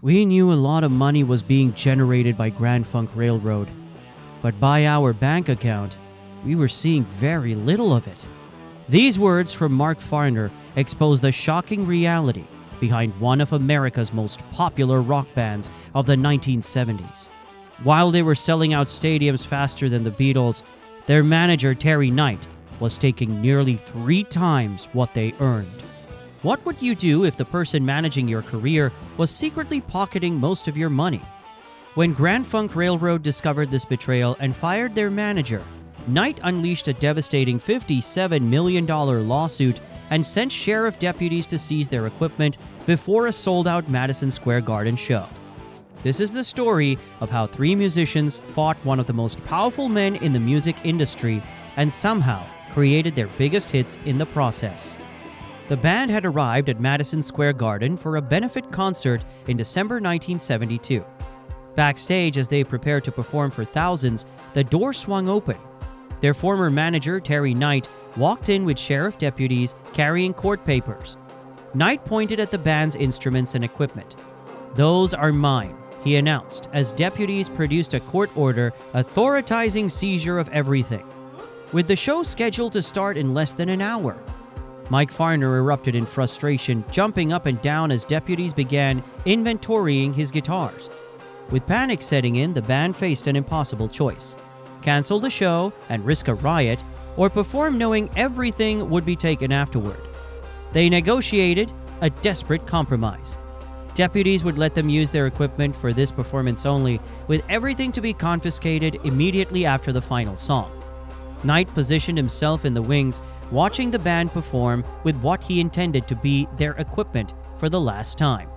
We knew a lot of money was being generated by Grand Funk Railroad, but by our bank account, we were seeing very little of it. These words from Mark Farner expose the shocking reality behind one of America's most popular rock bands of the 1970s. While they were selling out stadiums faster than the Beatles, their manager Terry Knight was taking nearly 3 times what they earned. What would you do if the person managing your career was secretly pocketing most of your money? When Grand Funk Railroad discovered this betrayal and fired their manager, Knight unleashed a devastating $57 million lawsuit and sent sheriff deputies to seize their equipment before a sold-out Madison Square Garden show. This is the story of how 3 musicians fought one of the most powerful men in the music industry and somehow created their biggest hits in the process. The band had arrived at Madison Square Garden for a benefit concert in December 1972. Backstage, as they prepared to perform for thousands, the door swung open. Their former manager, Terry Knight, walked in with sheriff deputies carrying court papers. Knight pointed at the band's instruments and equipment. "Those are mine," he announced, as deputies produced a court order authorizing seizure of everything. With the show scheduled to start in less than an hour, Mike Farner erupted in frustration, jumping up and down as deputies began inventorying his guitars. With panic setting in, the band faced an impossible choice: cancel the show and risk a riot, or perform knowing everything would be taken afterward. They negotiated a desperate compromise. Deputies would let them use their equipment for this performance only, with everything to be confiscated immediately after the final song. Knight positioned himself in the wings, watching the band perform with what he intended to be their equipment for the last time.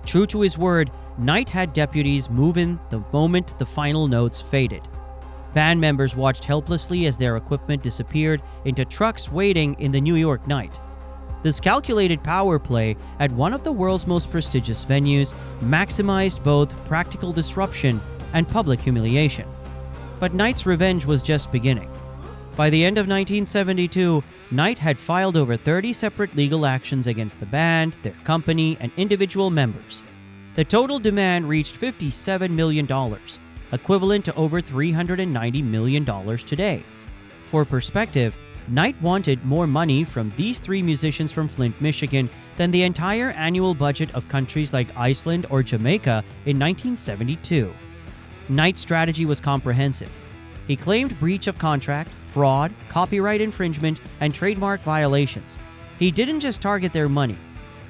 True to his word, Knight had deputies move in the moment the final notes faded. Band members watched helplessly as their equipment disappeared into trucks waiting in the New York night. This calculated power play at one of the world's most prestigious venues maximized both practical disruption and public humiliation. But Knight's revenge was just beginning. By the end of 1972, Knight had filed over 30 separate legal actions against the band, their company, and individual members. The total demand reached $57 million, equivalent to over $390 million today. For perspective, Knight wanted more money from these 3 musicians from Flint, Michigan than the entire annual budget of countries like Iceland or Jamaica in 1972. Knight's strategy was comprehensive. He claimed breach of contract, fraud, copyright infringement, and trademark violations. He didn't just target their money.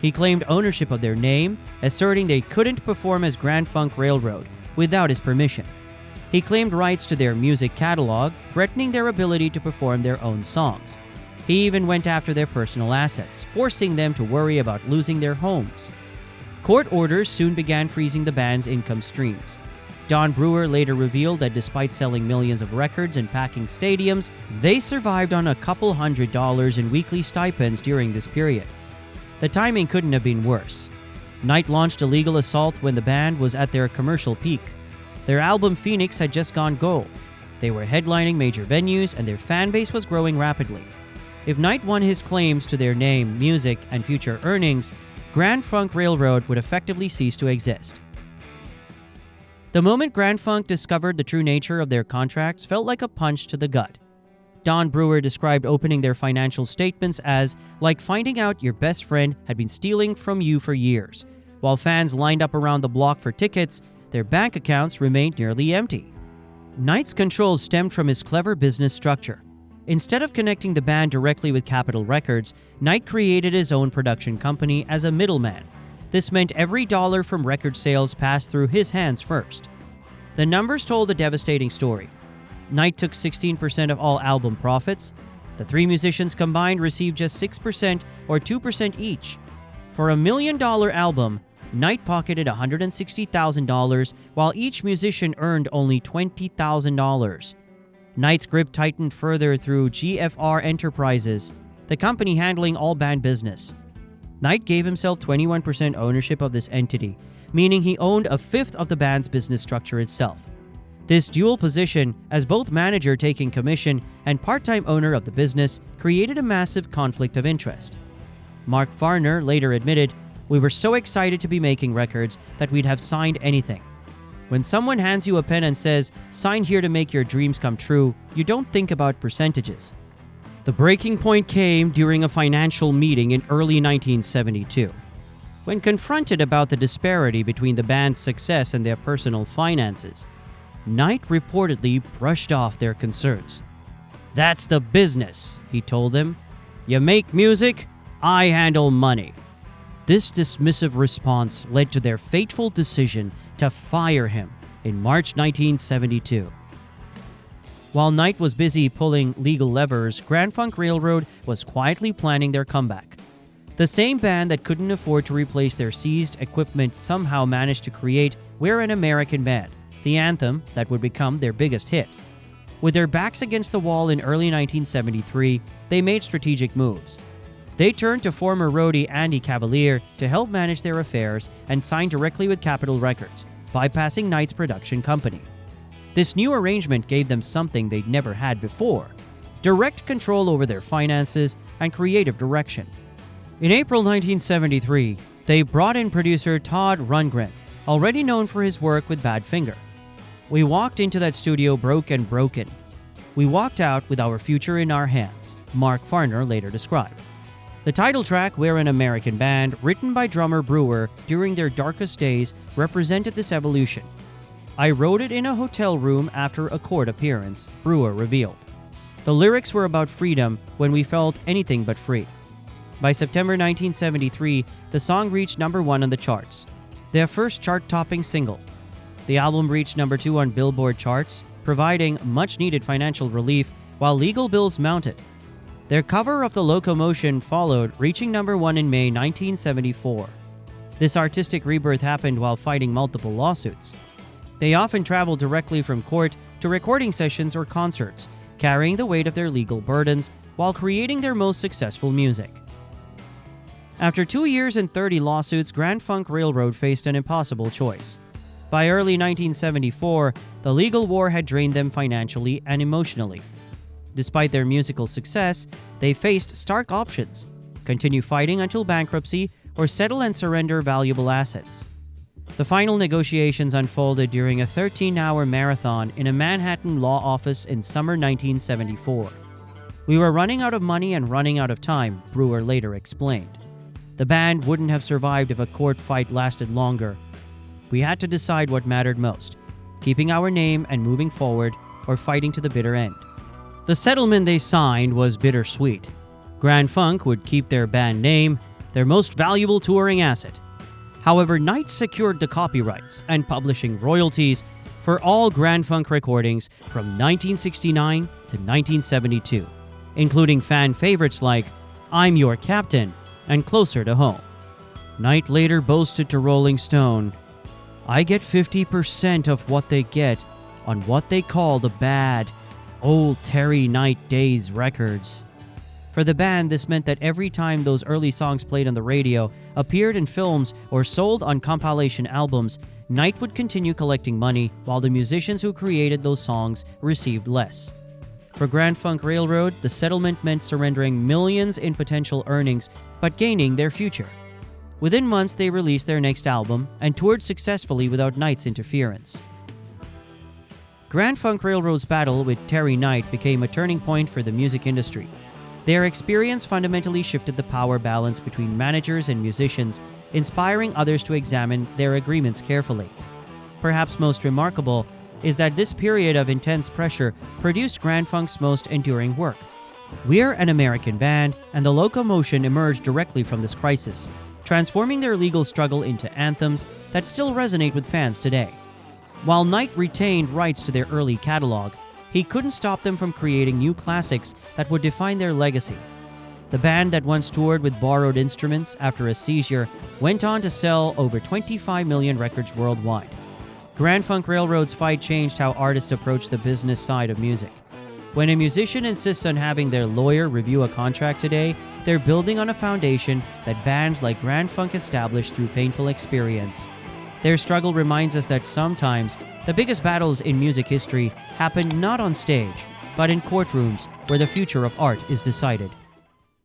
He claimed ownership of their name, asserting they couldn't perform as Grand Funk Railroad without his permission. He claimed rights to their music catalog, threatening their ability to perform their own songs. He even went after their personal assets, forcing them to worry about losing their homes. Court orders soon began freezing the band's income streams. Don Brewer later revealed that despite selling millions of records and packing stadiums, they survived on a couple $100 in weekly stipends during this period. The timing couldn't have been worse. Knight launched a legal assault when the band was at their commercial peak. Their album Phoenix had just gone gold. They were headlining major venues and their fan base was growing rapidly. If Knight won his claims to their name, music, and future earnings, Grand Funk Railroad would effectively cease to exist. The moment Grand Funk discovered the true nature of their contracts felt like a punch to the gut. Don Brewer described opening their financial statements as like finding out your best friend had been stealing from you for years. While fans lined up around the block for tickets, their bank accounts remained nearly empty. Knight's control stemmed from his clever business structure. Instead of connecting the band directly with Capitol Records, Knight created his own production company as a middleman. This meant every dollar from record sales passed through his hands first. The numbers told a devastating story. Knight took 16% of all album profits. The 3 musicians combined received just 6% or 2% each. For $1 million album, Knight pocketed $160,000, while each musician earned only $20,000. Knight's grip tightened further through GFR Enterprises, the company handling all band business. Knight gave himself 21% ownership of this entity, meaning he owned a fifth of the band's business structure itself. This dual position, as both manager taking commission and part-time owner of the business, created a massive conflict of interest. Mark Farner later admitted, We were so excited to be making records that we'd have signed anything. When someone hands you a pen and says, "Sign here to make your dreams come true," you don't think about percentages. The breaking point came during a financial meeting in early 1972. When confronted about the disparity between the band's success and their personal finances, Knight reportedly brushed off their concerns. "That's the business," he told them. "You make music, I handle money." This dismissive response led to their fateful decision to fire him in March 1972. While Knight was busy pulling legal levers, Grand Funk Railroad was quietly planning their comeback. The same band that couldn't afford to replace their seized equipment somehow managed to create "We're an American Band," the anthem that would become their biggest hit. With their backs against the wall in early 1973, they made strategic moves. They turned to former roadie Andy Cavalier to help manage their affairs and signed directly with Capitol Records, bypassing Knight's production company. This new arrangement gave them something they'd never had before: direct control over their finances and creative direction. In April 1973, they brought in producer Todd Rundgren, already known for his work with Badfinger. "We walked into that studio broken. We walked out with our future in our hands," Mark Farner later described. The title track, "We're an American Band," written by drummer Brewer during their darkest days, represented this evolution. "I wrote it in a hotel room after a court appearance," Brewer revealed. The lyrics were about freedom when we felt anything but free. By September 1973, the song reached number 1 on the charts, their first chart-topping single. The album reached number 2 on Billboard charts, providing much-needed financial relief while legal bills mounted. Their cover of The Locomotion followed, reaching number 1 in May 1974. This artistic rebirth happened while fighting multiple lawsuits. They often traveled directly from court to recording sessions or concerts, carrying the weight of their legal burdens while creating their most successful music. After 2 years and 30 lawsuits, Grand Funk Railroad faced an impossible choice. By early 1974, the legal war had drained them financially and emotionally. Despite their musical success, they faced stark options: continue fighting until bankruptcy or settle and surrender valuable assets. The final negotiations unfolded during a 13-hour marathon in a Manhattan law office in summer 1974. "We were running out of money and running out of time," Brewer later explained. "The band wouldn't have survived if a court fight lasted longer. We had to decide what mattered most: keeping our name and moving forward, or fighting to the bitter end." The settlement they signed was bittersweet. Grand Funk would keep their band name, their most valuable touring asset. However, Knight secured the copyrights and publishing royalties for all Grand Funk recordings from 1969 to 1972, including fan favorites like "I'm Your Captain" and "Closer to Home." Knight later boasted to Rolling Stone, "I get 50% of what they get on what they call the bad old Terry Knight days records." For the band, this meant that every time those early songs played on the radio, appeared in films, or sold on compilation albums, Knight would continue collecting money while the musicians who created those songs received less. For Grand Funk Railroad, the settlement meant surrendering millions in potential earnings, but gaining their future. Within months, they released their next album and toured successfully without Knight's interference. Grand Funk Railroad's battle with Terry Knight became a turning point for the music industry. Their experience fundamentally shifted the power balance between managers and musicians, inspiring others to examine their agreements carefully. Perhaps most remarkable is that this period of intense pressure produced Grand Funk's most enduring work. We're an American Band and The Locomotion emerged directly from this crisis, transforming their legal struggle into anthems that still resonate with fans today. While Knight retained rights to their early catalog, he couldn't stop them from creating new classics that would define their legacy. The band that once toured with borrowed instruments after a seizure went on to sell over 25 million records worldwide. Grand Funk Railroad's fight changed how artists approach the business side of music. When a musician insists on having their lawyer review a contract today, they're building on a foundation that bands like Grand Funk established through painful experience. Their struggle reminds us that sometimes the biggest battles in music history happen not on stage, but in courtrooms where the future of art is decided.